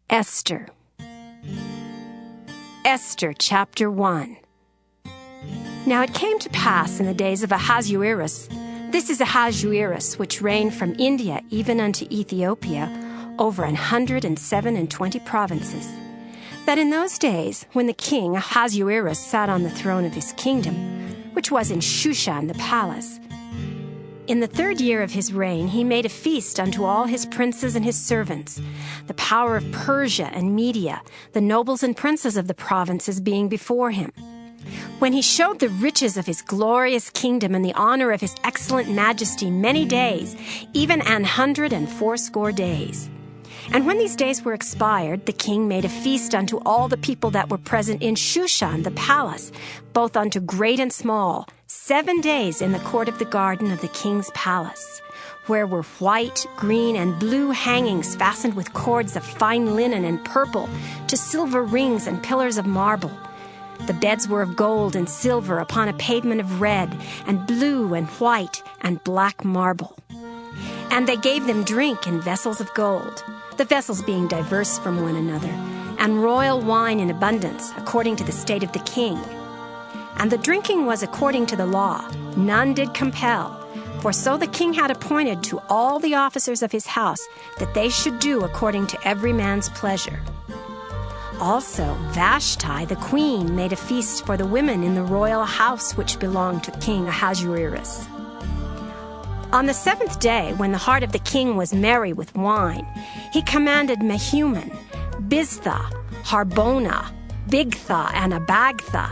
Esther. Esther, chapter 1. Now it came to pass in the days of Ahasuerus, this is Ahasuerus, which reigned from India even unto Ethiopia, over 127 provinces, that in those days, when the king Ahasuerus sat on the throne of his kingdom, which was in Shushan the palace, in the 3rd year of his reign, he made a feast unto all his princes and his servants, the power of Persia and Media, the nobles and princes of the provinces being before him. When he showed the riches of his glorious kingdom and the honor of his excellent majesty many days, even 180 days. And when these days were expired, the king made a feast unto all the people that were present in Shushan the palace, both unto great and small, 7 days in the court of the garden of the king's palace, where were white, green, and blue hangings fastened with cords of fine linen and purple to silver rings and pillars of marble. The beds were of gold and silver upon a pavement of red and blue and white and black marble. And they gave them drink in vessels of gold, the vessels being diverse from one another, and royal wine in abundance, according to the state of the king. And the drinking was according to the law, none did compel, for so the king had appointed to all the officers of his house that they should do according to every man's pleasure. Also Vashti the queen made a feast for the women in the royal house which belonged to King Ahasuerus. On the 7th day, when the heart of the king was merry with wine, he commanded Mehuman, Biztha, Harbona, Bigtha, and Abagtha,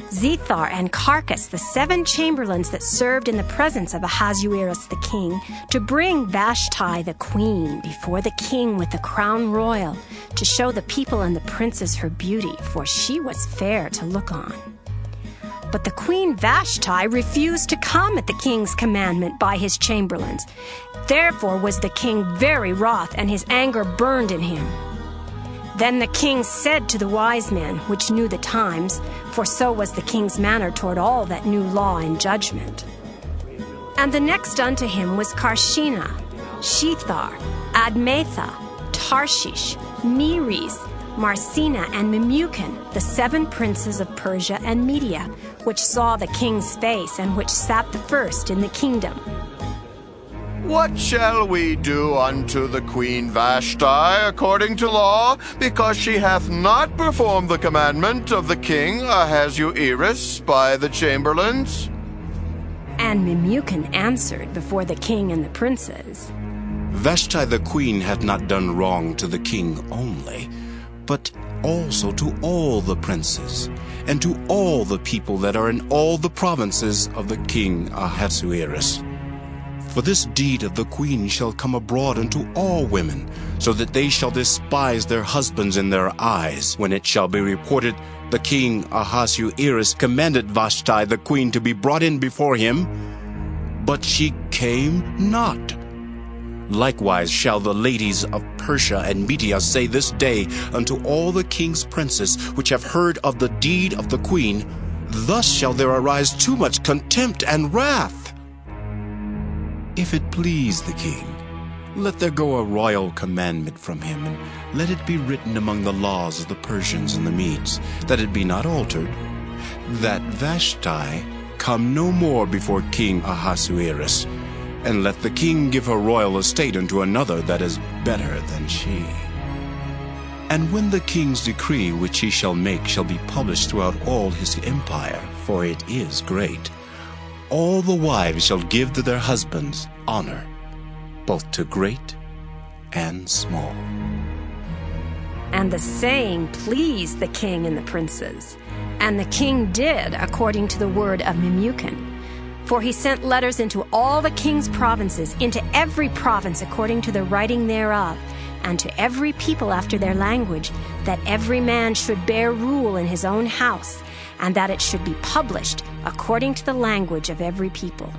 Zethar, and Carcas, the 7 chamberlains that served in the presence of Ahasuerus the king, to bring Vashti the queen before the king with the crown royal, to show the people and the princes her beauty, for she was fair to look on. But the queen Vashti refused to come at the king's commandment by his chamberlains. Therefore was the king very wroth, and his anger burned in him. Then the king said to the wise men, which knew the times, for so was the king's manner toward all that knew law and judgment. And the next unto him was Carshena, Shethar, Admatha, Tarshish, Meres, Marcina, and Memucan, the 7 princes of Persia and Media, which saw the king's face, and which sat the first in the kingdom. What shall we do unto the queen Vashti according to law, because she hath not performed the commandment of the king Ahasuerus by the chamberlains? And Memucan answered before the king and the princes, Vashti the queen hath not done wrong to the king only, but also to all the princes, and to all the people that are in all the provinces of the king Ahasuerus. For this deed of the queen shall come abroad unto all women, so that they shall despise their husbands in their eyes, when it shall be reported, the king Ahasuerus commanded Vashti the queen to be brought in before him, but she came not. Likewise shall the ladies of Persia and Media say this day unto all the king's princes which have heard of the deed of the queen, thus shall there arise too much contempt and wrath. If it please the king, let there go a royal commandment from him, and let it be written among the laws of the Persians and the Medes, that it be not altered, that Vashti come no more before King Ahasuerus, and let the king give her royal estate unto another that is better than she. And when the king's decree which he shall make shall be published throughout all his empire, for it is great, all the wives shall give to their husbands honor, both to great and small. And the saying pleased the king and the princes. And the king did according to the word of Memucan. For he sent letters into all the king's provinces, into every province according to the writing thereof, and to every people after their language, that every man should bear rule in his own house, and that it should be published according to the language of every people.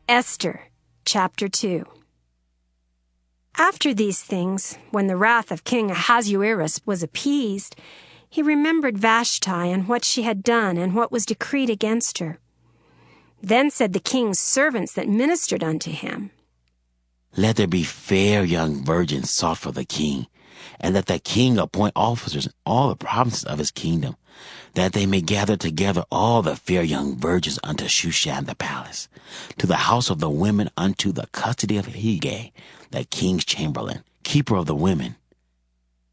Esther, chapter 2. After these things, when the wrath of King Ahasuerus was appeased, he remembered Vashti and what she had done and what was decreed against her. Then said the king's servants that ministered unto him, Let there be fair young virgins sought for the king, and let the king appoint officers in all the provinces of his kingdom, that they may gather together all the fair young virgins unto Shushan the palace, to the house of the women unto the custody of Hegai, the king's chamberlain, keeper of the women.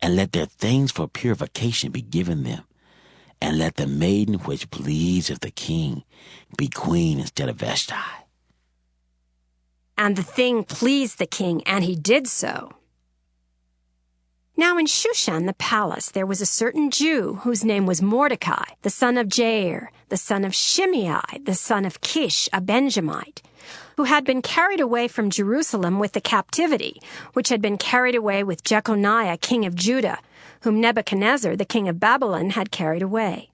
And let their things for purification be given them, and let the maiden which pleaseth the king be queen instead of Vashti. And the thing pleased the king, and he did so. Now in Shushan the palace there was a certain Jew whose name was Mordecai, the son of Jair, the son of Shimei, the son of Kish, a Benjamite, who had been carried away from Jerusalem with the captivity, which had been carried away with Jeconiah, king of Judah, whom Nebuchadnezzar, the king of Babylon, had carried away.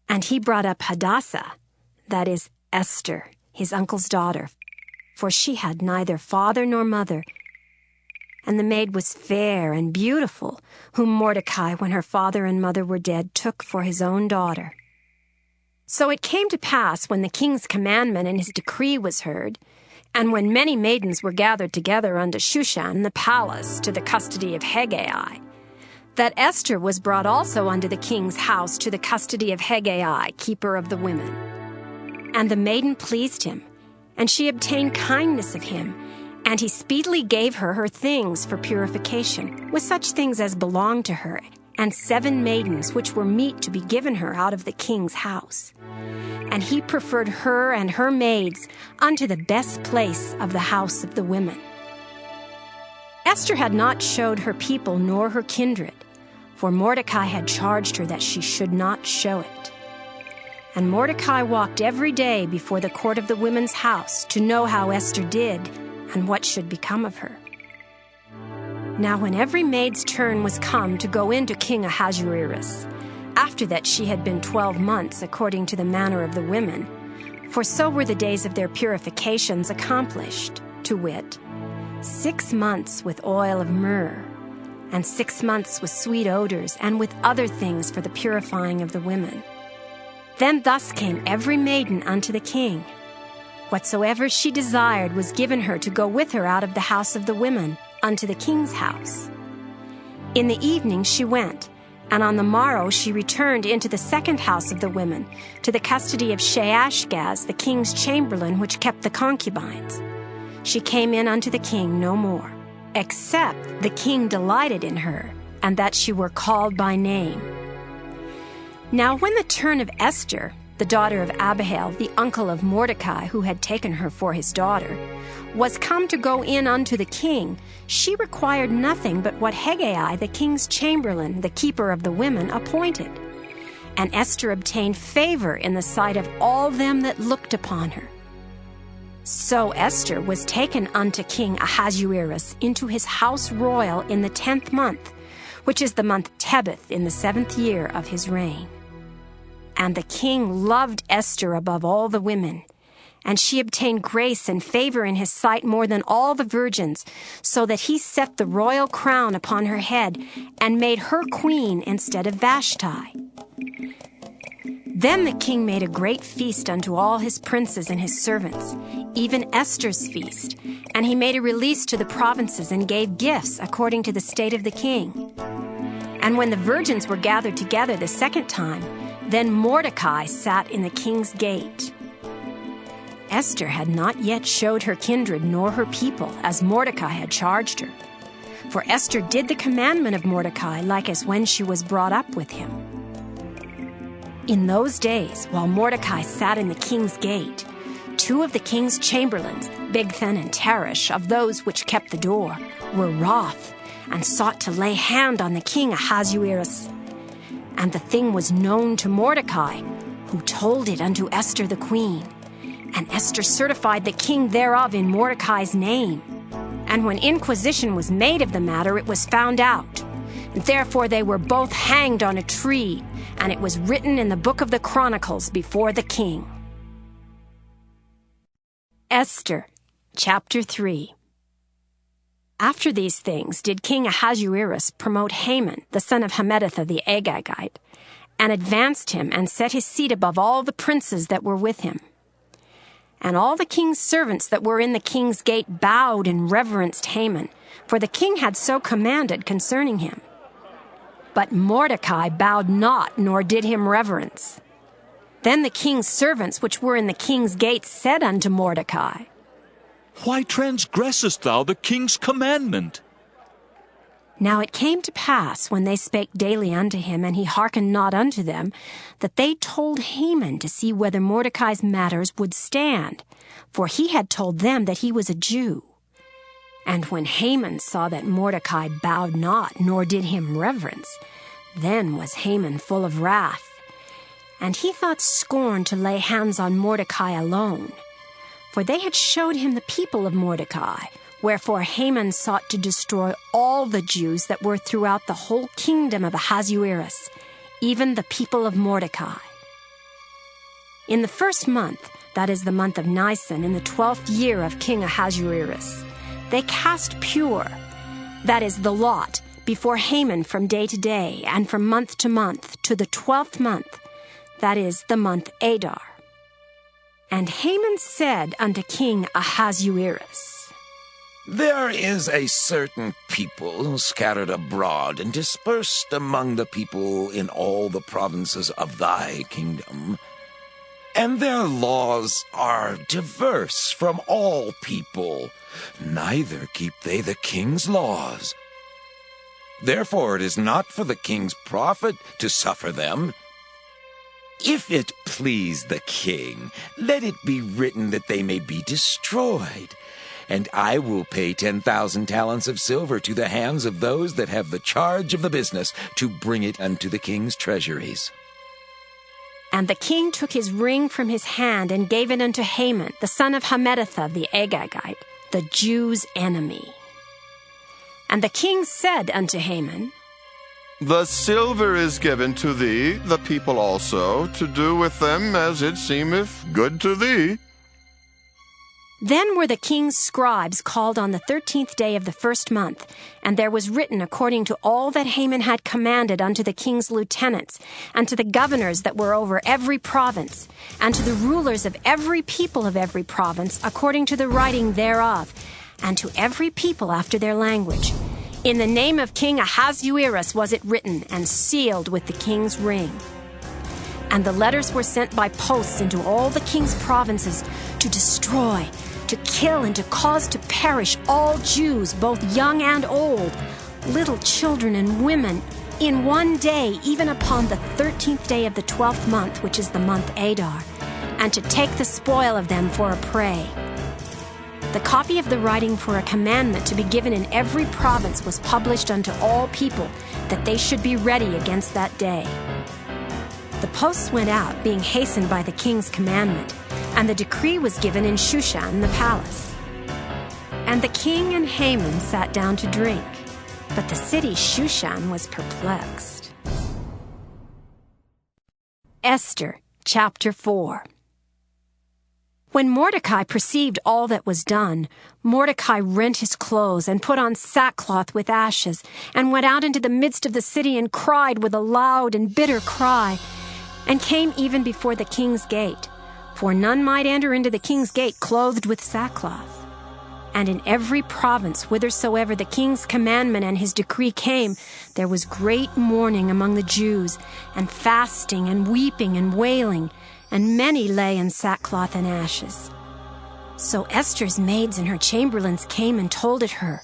And he brought up Hadassah, that is, Esther, his uncle's daughter, for she had neither father nor mother, and the maid was fair and beautiful, whom Mordecai, when her father and mother were dead, took for his own daughter. So it came to pass, when the king's commandment and his decree was heard, and when many maidens were gathered together unto Shushan the palace to the custody of Hegai, that Esther was brought also unto the king's house to the custody of Hegai, keeper of the women. And the maiden pleased him, and she obtained kindness of him, and he speedily gave her her things for purification, with such things as belonged to her, and 7 maidens which were meet to be given her out of the king's house. And he preferred her and her maids unto the best place of the house of the women. Esther had not showed her people nor her kindred, for Mordecai had charged her that she should not show it. And Mordecai walked every day before the court of the women's house to know how Esther did and what should become of her. Now when every maid's turn was come to go in to King Ahasuerus, after that she had been 12 months according to the manner of the women, for so were the days of their purifications accomplished, to wit, 6 months with oil of myrrh, and 6 months with sweet odors, and with other things for the purifying of the women. Then thus came every maiden unto the king. Whatsoever she desired was given her to go with her out of the house of the women unto the king's house. In the evening she went, and on the morrow she returned into the second house of the women, to the custody of Shaashgaz, the king's chamberlain, which kept the concubines. She came in unto the king no more, except the king delighted in her, and that she were called by name. Now when the turn of Esther, the daughter of Abihail, the uncle of Mordecai, who had taken her for his daughter, was come to go in unto the king, she required nothing but what Hegai, the king's chamberlain, the keeper of the women, appointed. And Esther obtained favor in the sight of all them that looked upon her. So Esther was taken unto King Ahasuerus into his house royal in the 10th month, which is the month Tebeth, in the 7th year of his reign. And the king loved Esther above all the women, and she obtained grace and favor in his sight more than all the virgins, so that he set the royal crown upon her head, and made her queen instead of Vashti. Then the king made a great feast unto all his princes and his servants, even Esther's feast, and he made a release to the provinces and gave gifts according to the state of the king. And when the virgins were gathered together the second time, then Mordecai sat in the king's gate. Esther had not yet showed her kindred nor her people, as Mordecai had charged her. For Esther did the commandment of Mordecai, like as when she was brought up with him. In those days, while Mordecai sat in the king's gate, 2 of the king's chamberlains, Bigthan and Teresh, of those which kept the door, were wroth, and sought to lay hand on the king Ahasuerus. And the thing was known to Mordecai, who told it unto Esther the queen. And Esther certified the king thereof in Mordecai's name. And when inquisition was made of the matter, it was found out. And therefore they were both hanged on a tree, and it was written in the book of the Chronicles before the king. Esther, chapter 3. After these things did King Ahasuerus promote Haman, the son of Hammedatha the Agagite, and advanced him and set his seat above all the princes that were with him. And all the king's servants that were in the king's gate bowed and reverenced Haman, for the king had so commanded concerning him. But Mordecai bowed not, nor did him reverence. Then the king's servants which were in the king's gate said unto Mordecai, Why transgressest thou the king's commandment? Now it came to pass, when they spake daily unto him, and he hearkened not unto them, that they told Haman to see whether Mordecai's matters would stand, for he had told them that he was a Jew. And when Haman saw that Mordecai bowed not, nor did him reverence, then was Haman full of wrath. And he thought scorn to lay hands on Mordecai alone, for they had showed him the people of Mordecai. Wherefore Haman sought to destroy all the Jews that were throughout the whole kingdom of Ahasuerus, even the people of Mordecai. In the 1st month, that is the month of Nisan, in the 12th year of King Ahasuerus, they cast pure, that is the lot, before Haman from day to day, and from month to month, to the 12th month, that is the month Adar. And Haman said unto King Ahasuerus, There is a certain people scattered abroad and dispersed among the people in all the provinces of thy kingdom, and their laws are diverse from all people, neither keep they the king's laws. Therefore it is not for the king's profit to suffer them. If it please the king, let it be written that they may be destroyed, and I will pay 10,000 talents of silver to the hands of those that have the charge of the business, to bring it unto the king's treasuries. And the king took his ring from his hand, and gave it unto Haman, the son of Hammedatha the Agagite, the Jews' enemy. And the king said unto Haman, The silver is given to thee, the people also, to do with them as it seemeth good to thee. Then were the king's scribes called on the 13th day of the 1st month, and there was written according to all that Haman had commanded unto the king's lieutenants, and to the governors that were over every province, and to the rulers of every people of every province, according to the writing thereof, and to every people after their language. In the name of King Ahasuerus was it written, and sealed with the king's ring. And the letters were sent by posts into all the king's provinces, to destroy, to kill, and to cause to perish all Jews, both young and old, little children and women, in one day, even upon the 13th day of the 12th month, which is the month Adar, and to take the spoil of them for a prey. The copy of the writing for a commandment to be given in every province was published unto all people, that they should be ready against that day. The posts went out, being hastened by the king's commandment, and the decree was given in Shushan the palace. And the king and Haman sat down to drink, but the city Shushan was perplexed. Esther, chapter 4. When Mordecai perceived all that was done, Mordecai rent his clothes and put on sackcloth with ashes, and went out into the midst of the city and cried with a loud and bitter cry, and came even before the king's gate. For none might enter into the king's gate clothed with sackcloth. And in every province whithersoever the king's commandment and his decree came, there was great mourning among the Jews, and fasting and weeping and wailing, and many lay in sackcloth and ashes. So Esther's maids and her chamberlains came and told it her.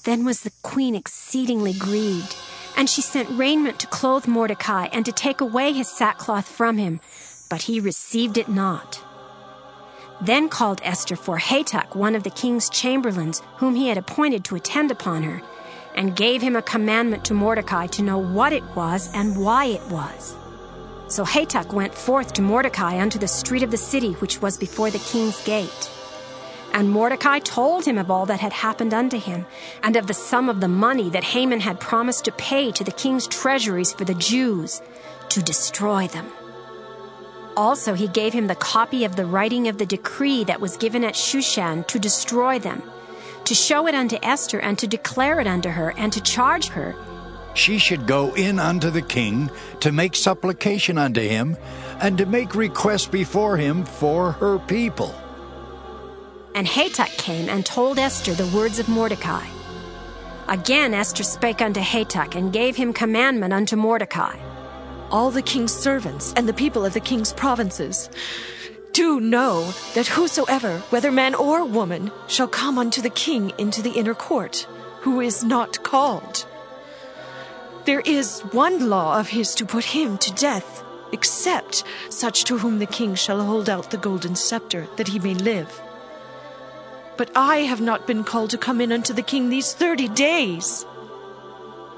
Then was the queen exceedingly grieved, and she sent raiment to clothe Mordecai, and to take away his sackcloth from him, but he received it not. Then called Esther for Hatach, one of the king's chamberlains, whom he had appointed to attend upon her, and gave him a commandment to Mordecai to know what it was and why it was. So Hatach went forth to Mordecai unto the street of the city, which was before the king's gate. And Mordecai told him of all that had happened unto him, and of the sum of the money that Haman had promised to pay to the king's treasuries for the Jews, to destroy them. Also he gave him the copy of the writing of the decree that was given at Shushan to destroy them, to show it unto Esther, and to declare it unto her, and to charge her she should go in unto the king to make supplication unto him, and to make request before him for her people. And Hatach came and told Esther the words of Mordecai. Again Esther spake unto Hatach, and gave him commandment unto Mordecai. All the king's servants and the people of the king's provinces, do know that whosoever, whether man or woman, shall come unto the king into the inner court, who is not called, there is one law of his to put him to death, except such to whom the king shall hold out the golden scepter, that he may live. But I have not been called to come in unto the king these 30 days.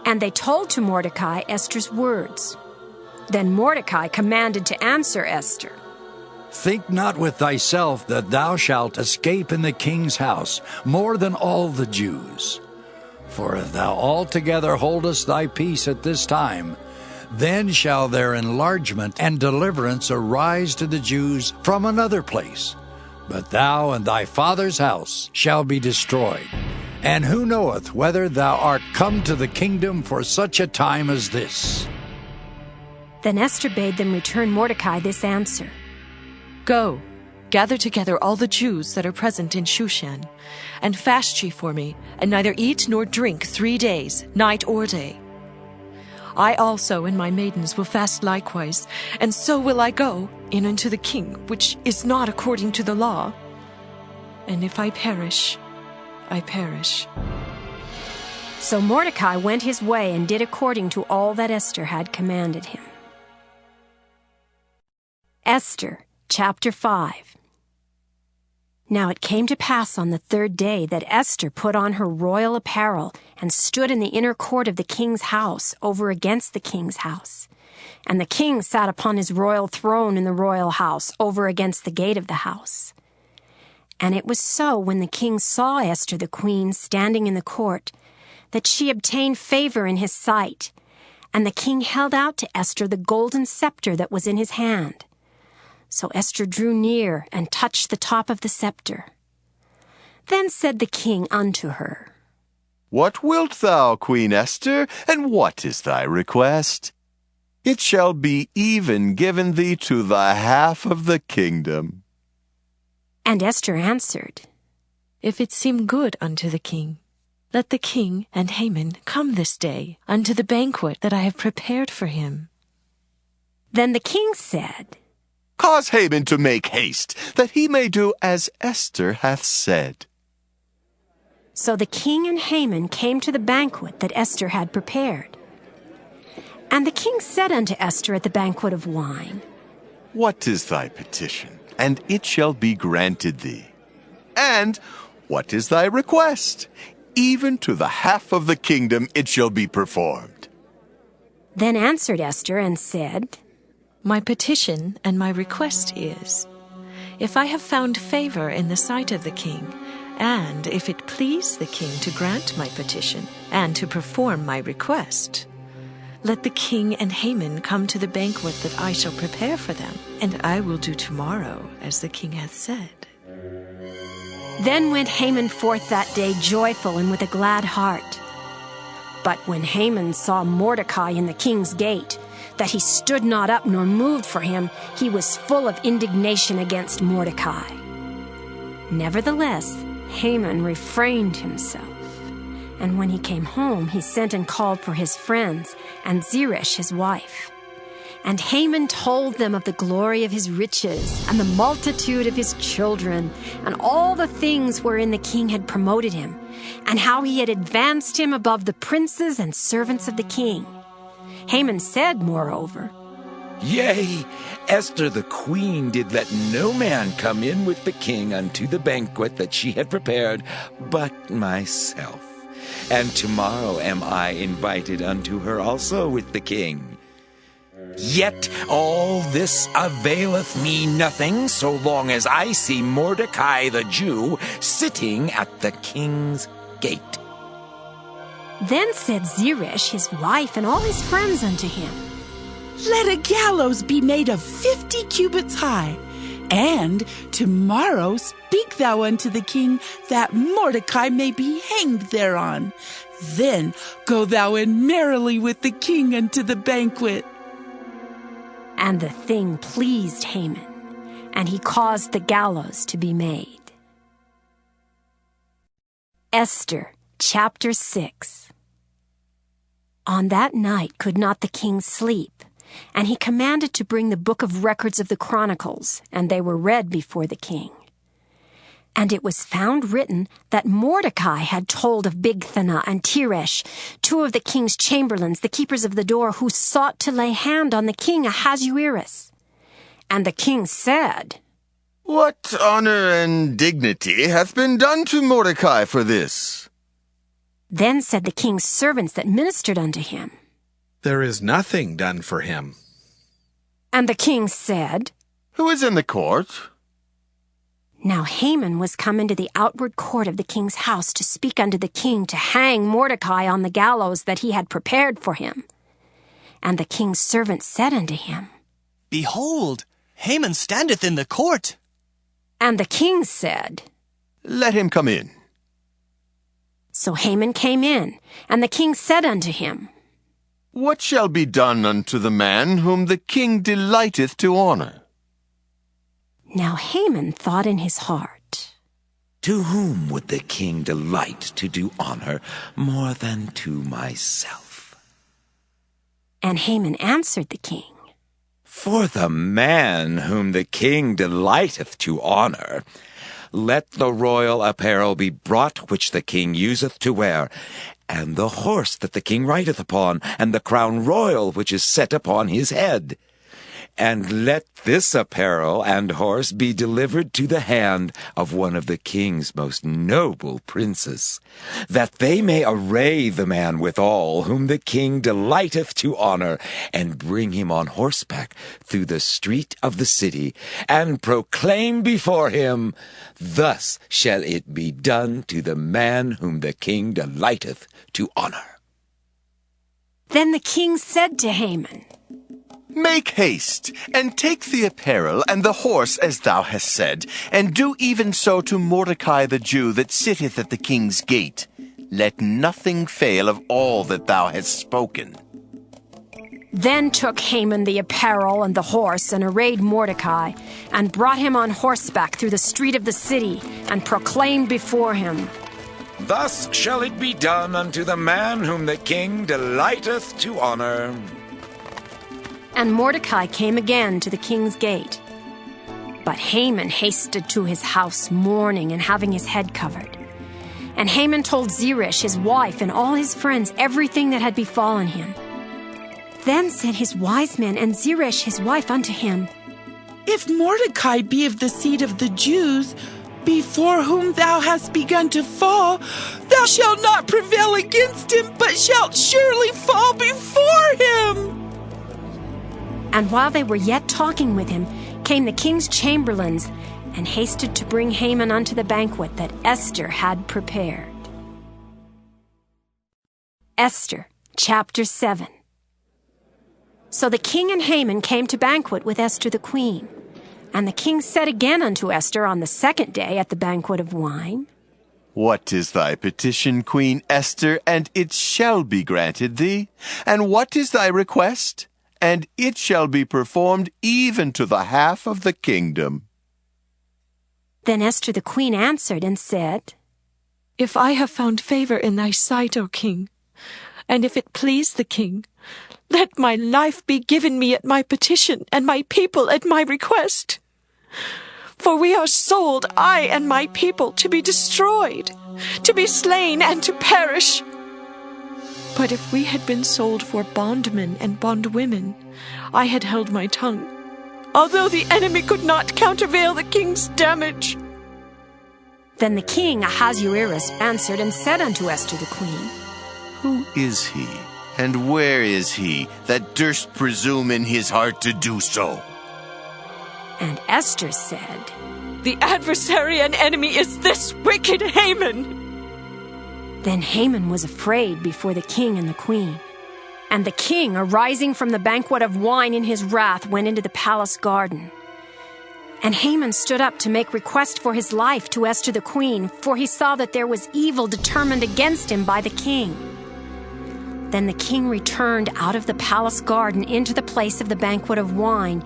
And they told to Mordecai Esther's words. Then Mordecai commanded to answer Esther. Think not with thyself that thou shalt escape in the king's house more than all the Jews. For if thou altogether holdest thy peace at this time, then shall their enlargement and deliverance arise to the Jews from another place. But thou and thy father's house shall be destroyed. And who knoweth whether thou art come to the kingdom for such a time as this? Then Esther bade them return Mordecai this answer. Go, gather together all the Jews that are present in Shushan, and fast ye for me, and neither eat nor drink 3 days, night or day. I also and my maidens will fast likewise, and so will I go in unto the king, which is not according to the law. And if I perish, I perish. So Mordecai went his way and did according to all that Esther had commanded him. Esther, chapter 5. Now it came to pass on the 3rd day that Esther put on her royal apparel and stood in the inner court of the king's house over against the king's house. And the king sat upon his royal throne in the royal house over against the gate of the house. And it was so, when the king saw Esther the queen standing in the court, that she obtained favor in his sight. And the king held out to Esther the golden scepter that was in his hand. So Esther drew near and touched the top of the scepter. Then said the king unto her, What wilt thou, Queen Esther, and what is thy request? It shall be even given thee to the half of the kingdom. And Esther answered, If it seem good unto the king, let the king and Haman come this day unto the banquet that I have prepared for him. Then the king said, Cause Haman to make haste, that he may do as Esther hath said. So the king and Haman came to the banquet that Esther had prepared. And the king said unto Esther at the banquet of wine, What is thy petition? And it shall be granted thee. And what is thy request? Even to the half of the kingdom it shall be performed. Then answered Esther and said, My petition and my request is, if I have found favor in the sight of the king, and if it please the king to grant my petition and to perform my request, let the king and Haman come to the banquet that I shall prepare for them, and I will do tomorrow as the king hath said. Then went Haman forth that day joyful and with a glad heart. But when Haman saw Mordecai in the king's gate, that he stood not up nor moved for him, he was full of indignation against Mordecai. Nevertheless, Haman refrained himself. And when he came home, he sent and called for his friends and Zeresh his wife. And Haman told them of the glory of his riches and the multitude of his children and all the things wherein the king had promoted him, and how he had advanced him above the princes and servants of the king. Haman said, moreover, Yea, Esther the queen did let no man come in with the king unto the banquet that she had prepared, but myself. And tomorrow am I invited unto her also with the king. Yet all this availeth me nothing, so long as I see Mordecai the Jew sitting at the king's gate. Then said Zeresh his wife and all his friends unto him, Let a gallows be made of 50 cubits high, and tomorrow speak thou unto the king, that Mordecai may be hanged thereon. Then go thou in merrily with the king unto the banquet. And the thing pleased Haman, and he caused the gallows to be made. Esther, chapter 6. On that night could not the king sleep, and he commanded to bring the book of records of the Chronicles, and they were read before the king. And it was found written that Mordecai had told of Bigthana and Teresh, two of the king's chamberlains, the keepers of the door, who sought to lay hand on the king Ahasuerus. And the king said, What honor and dignity hath been done to Mordecai for this? Then said the king's servants that ministered unto him, There is nothing done for him. And the king said, Who is in the court? Now Haman was come into the outward court of the king's house to speak unto the king to hang Mordecai on the gallows that he had prepared for him. And the king's servants said unto him, Behold, Haman standeth in the court. And the king said, Let him come in. So Haman came in, and the king said unto him, What shall be done unto the man whom the king delighteth to honor? Now Haman thought in his heart, To whom would the king delight to do honor more than to myself? And Haman answered the king, For the man whom the king delighteth to honor, let the royal apparel be brought which the king useth to wear, and the horse that the king rideth upon, and the crown royal which is set upon his head. And let this apparel and horse be delivered to the hand of one of the king's most noble princes, that they may array the man withal whom the king delighteth to honor, and bring him on horseback through the street of the city, and proclaim before him, Thus shall it be done to the man whom the king delighteth to honor. Then the king said to Haman, Make haste, and take the apparel and the horse as thou hast said, and do even so to Mordecai the Jew that sitteth at the king's gate. Let nothing fail of all that thou hast spoken. Then took Haman the apparel and the horse, and arrayed Mordecai, and brought him on horseback through the street of the city, and proclaimed before him, Thus shall it be done unto the man whom the king delighteth to honor. And Mordecai came again to the king's gate. But Haman hasted to his house mourning and having his head covered. And Haman told Zeresh his wife and all his friends everything that had befallen him. Then said his wise men and Zeresh his wife unto him, If Mordecai be of the seed of the Jews, before whom thou hast begun to fall, thou shalt not prevail against him, but shalt surely fall before him. And while they were yet talking with him, came the king's chamberlains, and hasted to bring Haman unto the banquet that Esther had prepared. Esther, chapter 7. So the king and Haman came to banquet with Esther the queen. And the king said again unto Esther on the second day at the banquet of wine, What is thy petition, Queen Esther, and it shall be granted thee? And what is thy request? And it shall be performed even to the half of the kingdom. Then Esther the queen answered and said, If I have found favor in thy sight, O king, and if it please the king, let my life be given me at my petition, and my people at my request. For we are sold, I and my people, to be destroyed, to be slain, and to perish. But if we had been sold for bondmen and bondwomen, I had held my tongue, although the enemy could not countervail the king's damage. Then the king Ahasuerus answered and said unto Esther the queen, Who is he, and where is he, that durst presume in his heart to do so? And Esther said, The adversary and enemy is this wicked Haman. Then Haman was afraid before the king and the queen. And the king, arising from the banquet of wine in his wrath, went into the palace garden. And Haman stood up to make request for his life to Esther the queen, for he saw that there was evil determined against him by the king. Then the king returned out of the palace garden into the place of the banquet of wine,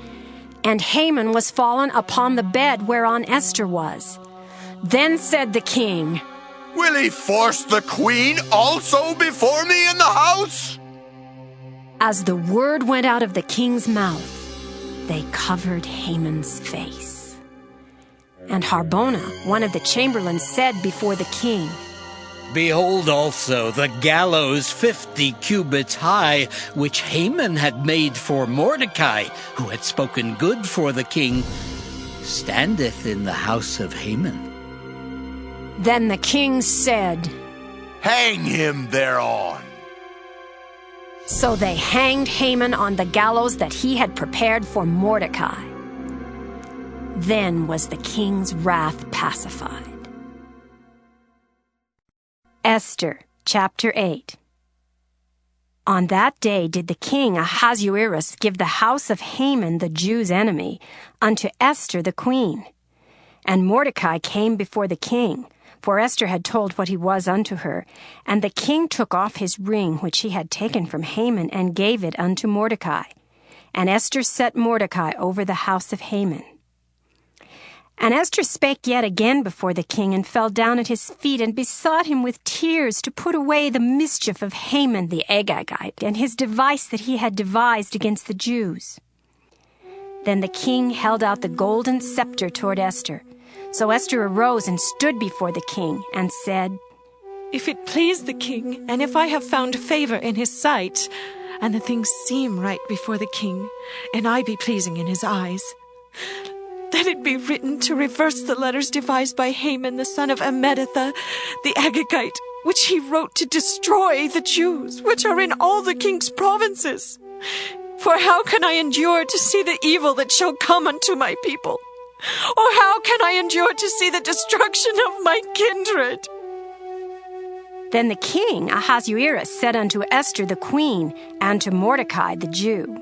and Haman was fallen upon the bed whereon Esther was. Then said the king, Will he force the queen also before me in the house? As the word went out of the king's mouth, they covered Haman's face. And Harbona, one of the chamberlains, said before the king, Behold also the gallows 50 cubits high, which Haman had made for Mordecai, who had spoken good for the king, standeth in the house of Haman. Then the king said, Hang him thereon. So they hanged Haman on the gallows that he had prepared for Mordecai. Then was the king's wrath pacified. Esther, chapter 8. On that day did the king Ahasuerus give the house of Haman, the Jews' enemy, unto Esther the queen. And Mordecai came before the king, for Esther had told what he was unto her. And the king took off his ring which he had taken from Haman, and gave it unto Mordecai. And Esther set Mordecai over the house of Haman. And Esther spake yet again before the king, and fell down at his feet, and besought him with tears to put away the mischief of Haman the Agagite, and his device that he had devised against the Jews. Then the king held out the golden scepter toward Esther. So Esther arose and stood before the king, and said, If it please the king, and if I have found favor in his sight, and the things seem right before the king, and I be pleasing in his eyes, let it be written to reverse the letters devised by Haman the son of Ammedatha, the Agagite, which he wrote to destroy the Jews, which are in all the king's provinces. For how can I endure to see the evil that shall come unto my people? Or how can I endure to see the destruction of my kindred? Then the king Ahasuerus said unto Esther the queen, and to Mordecai the Jew,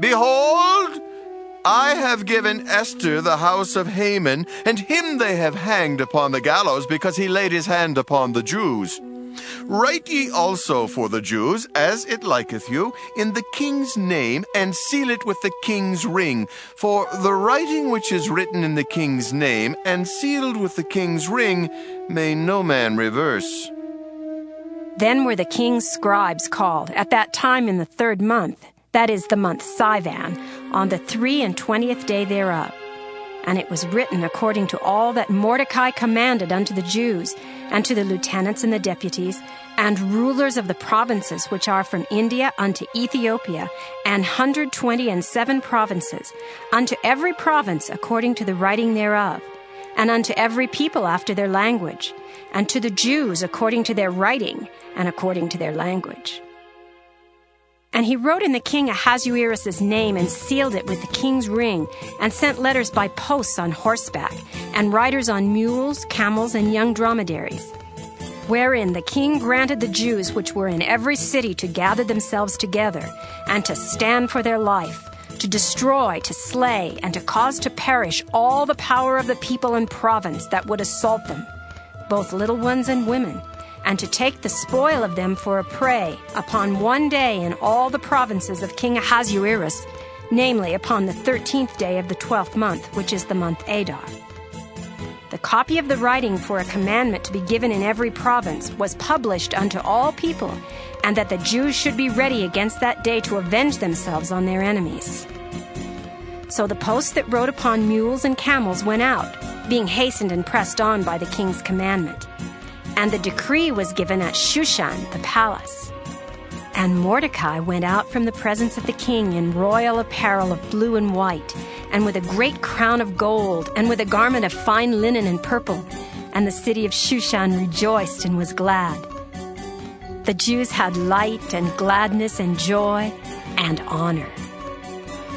Behold, I have given Esther the house of Haman, and him they have hanged upon the gallows, because he laid his hand upon the Jews. Write ye also for the Jews, as it liketh you, in the king's name, and seal it with the king's ring. For the writing which is written in the king's name, and sealed with the king's ring, may no man reverse. Then were the king's scribes called at that time in the 3rd month, that is the month Sivan, on the 23 day thereof. And it was written according to all that Mordecai commanded unto the Jews, and to the lieutenants and the deputies, and rulers of the provinces which are from India unto Ethiopia, and 127 provinces, unto every province according to the writing thereof, and unto every people after their language, and to the Jews according to their writing, and according to their language. And he wrote in the king Ahasuerus' name, and sealed it with the king's ring, and sent letters by posts on horseback, and riders on mules, camels, and young dromedaries, wherein the king granted the Jews which were in every city to gather themselves together, and to stand for their life, to destroy, to slay, and to cause to perish all the power of the people and province that would assault them, both little ones and women, and to take the spoil of them for a prey upon one day in all the provinces of King Ahasuerus, namely upon the 13th day of the 12th month, which is the month Adar. The copy of the writing for a commandment to be given in every province was published unto all people, and that the Jews should be ready against that day to avenge themselves on their enemies. So the posts that rode upon mules and camels went out, being hastened and pressed on by the king's commandment. And the decree was given at Shushan, the palace. And Mordecai went out from the presence of the king in royal apparel of blue and white, and with a great crown of gold, and with a garment of fine linen and purple. And the city of Shushan rejoiced and was glad. The Jews had light and gladness and joy and honor.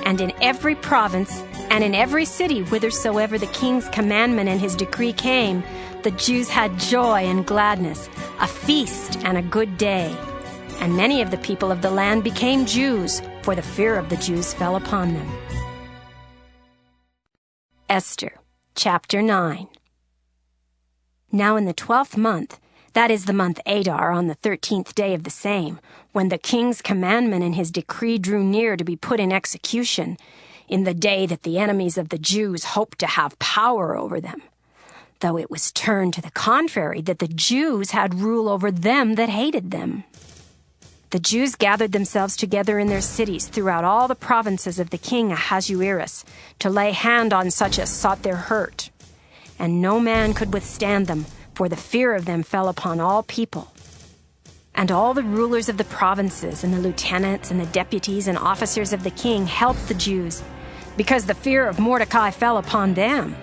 And in every province and in every city whithersoever the king's commandment and his decree came, the Jews had joy and gladness, a feast and a good day. And many of the people of the land became Jews, for the fear of the Jews fell upon them. Esther, chapter 9. Now in the 12th month, that is the month Adar, on the 13th day of the same, when the king's commandment and his decree drew near to be put in execution, in the day that the enemies of the Jews hoped to have power over them, though it was turned to the contrary, that the Jews had rule over them that hated them. The Jews gathered themselves together in their cities throughout all the provinces of the king Ahasuerus to lay hand on such as sought their hurt. And no man could withstand them, for the fear of them fell upon all people. And all the rulers of the provinces and the lieutenants and the deputies and officers of the king helped the Jews, because the fear of Mordecai fell upon them.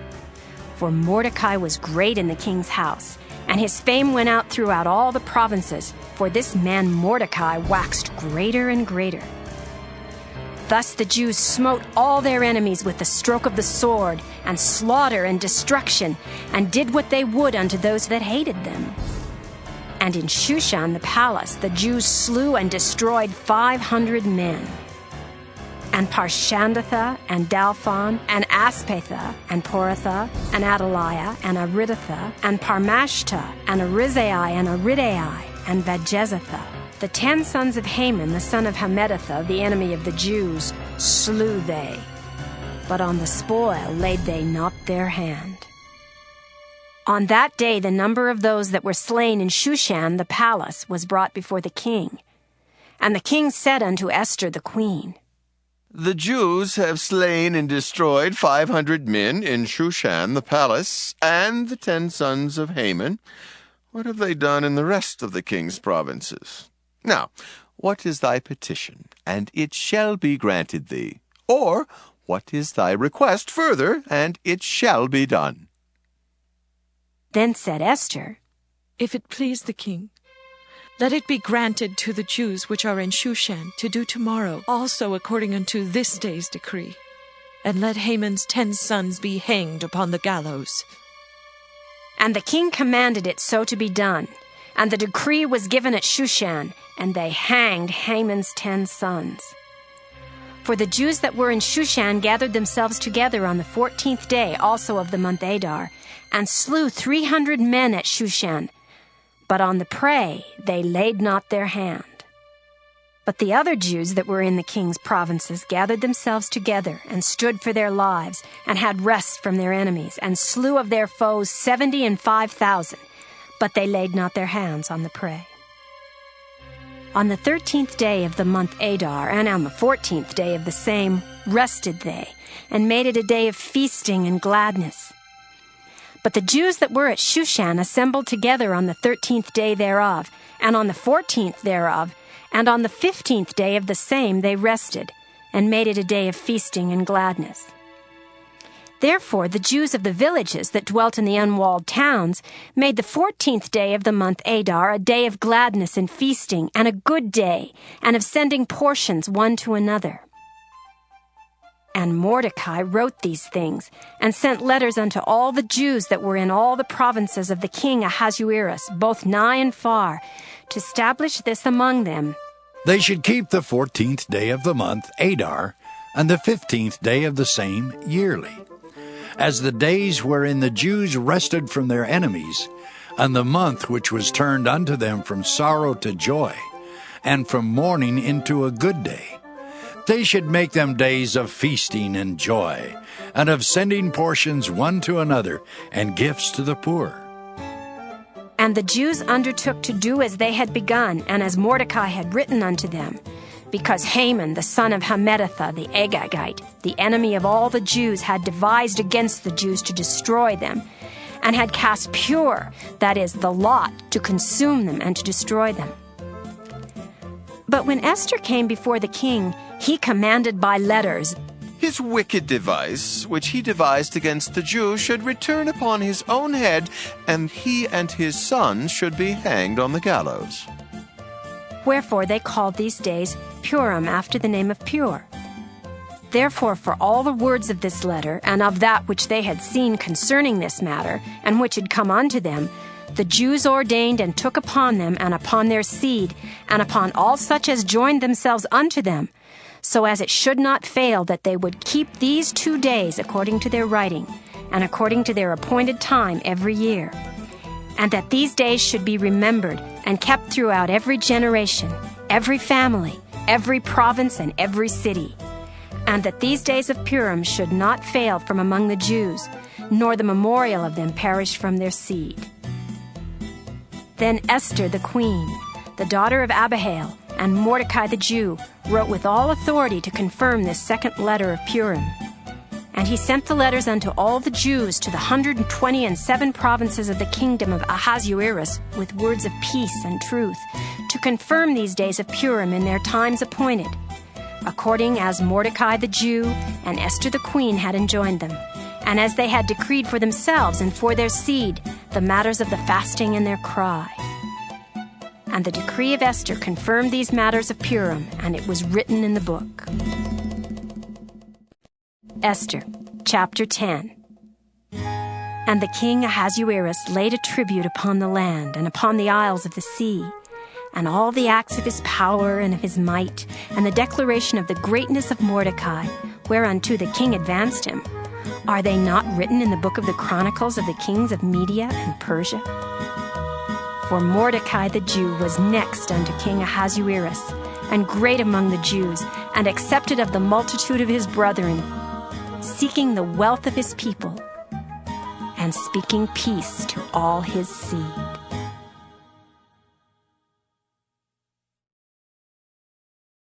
For Mordecai was great in the king's house, and his fame went out throughout all the provinces, for this man Mordecai waxed greater and greater. Thus the Jews smote all their enemies with the stroke of the sword, and slaughter and destruction, and did what they would unto those that hated them. And in Shushan the palace the Jews slew and destroyed 500 men. And Parshandatha, and Dalphon, and Aspatha, and Poratha, and Adaliah, and Aridatha, and Parmashta, and Arizai, and Aridai, and Vajezatha, the 10 sons of Haman, the son of Hammedatha, the enemy of the Jews, slew they. But on the spoil laid they not their hand. On that day the number of those that were slain in Shushan the palace was brought before the king. And the king said unto Esther the queen, The Jews have slain and destroyed 500 men in Shushan the palace, and the 10 sons of Haman. What have they done in the rest of the king's provinces? Now, what is thy petition, and it shall be granted thee? Or, what is thy request further, and it shall be done? Then said Esther, If it please the king, let it be granted to the Jews which are in Shushan to do tomorrow also according unto this day's decree. And let Haman's 10 sons be hanged upon the gallows. And the king commanded it so to be done. And the decree was given at Shushan, and they hanged Haman's 10 sons. For the Jews that were in Shushan gathered themselves together on the 14th day also of the month Adar, and slew 300 men at Shushan. But on the prey they laid not their hand. But the other Jews that were in the king's provinces gathered themselves together, and stood for their lives, and had rest from their enemies, and slew of their foes 75,000, but they laid not their hands on the prey. On the 13th day of the month Adar, and on the 14th day of the same, rested they, and made it a day of feasting and gladness. But the Jews that were at Shushan assembled together on the 13th day thereof, and on the 14th thereof, and on the 15th day of the same they rested, and made it a day of feasting and gladness. Therefore the Jews of the villages that dwelt in the unwalled towns made the 14th day of the month Adar a day of gladness and feasting, and a good day, and of sending portions one to another. And Mordecai wrote these things, and sent letters unto all the Jews that were in all the provinces of the king Ahasuerus, both nigh and far, to establish this among them. They should keep the 14th day of the month Adar, and the 15th day of the same yearly, as the days wherein the Jews rested from their enemies, and the month which was turned unto them from sorrow to joy, and from mourning into a good day. They should make them days of feasting and joy, and of sending portions one to another, and gifts to the poor. And the Jews undertook to do as they had begun, and as Mordecai had written unto them, because Haman, the son of Hammedatha, the Agagite, the enemy of all the Jews, had devised against the Jews to destroy them, and had cast pure, that is, the lot, to consume them and to destroy them. But when Esther came before the king, he commanded by letters, His wicked device, which he devised against the Jews, should return upon his own head, and he and his sons should be hanged on the gallows. Wherefore they called these days Purim, after the name of Pur. Therefore for all the words of this letter, and of that which they had seen concerning this matter, and which had come unto them, the Jews ordained and took upon them, and upon their seed, and upon all such as joined themselves unto them, so as it should not fail that they would keep these 2 days according to their writing, and according to their appointed time every year, and that these days should be remembered and kept throughout every generation, every family, every province, and every city. and that these days of Purim should not fail from among the Jews, nor the memorial of them perish from their seed. Then Esther the queen, the daughter of Abihail, and Mordecai the Jew wrote with all authority to confirm this second letter of Purim. And he sent the letters unto all the Jews to the 127 provinces of the kingdom of Ahasuerus with words of peace and truth, to confirm these days of Purim in their times appointed, according as Mordecai the Jew and Esther the queen had enjoined them, and as they had decreed for themselves and for their seed the matters of the fasting and their cry. And the decree of Esther confirmed these matters of Purim, and it was written in the book. Esther, chapter 10. And the king Ahasuerus laid a tribute upon the land and upon the isles of the sea, and all the acts of his power and of his might, and the declaration of the greatness of Mordecai, whereunto the king advanced him, are they not written in the book of the chronicles of the kings of Media and Persia? For Mordecai the Jew was next unto King Ahasuerus, and great among the Jews, and accepted of the multitude of his brethren, seeking the wealth of his people, and speaking peace to all his seed.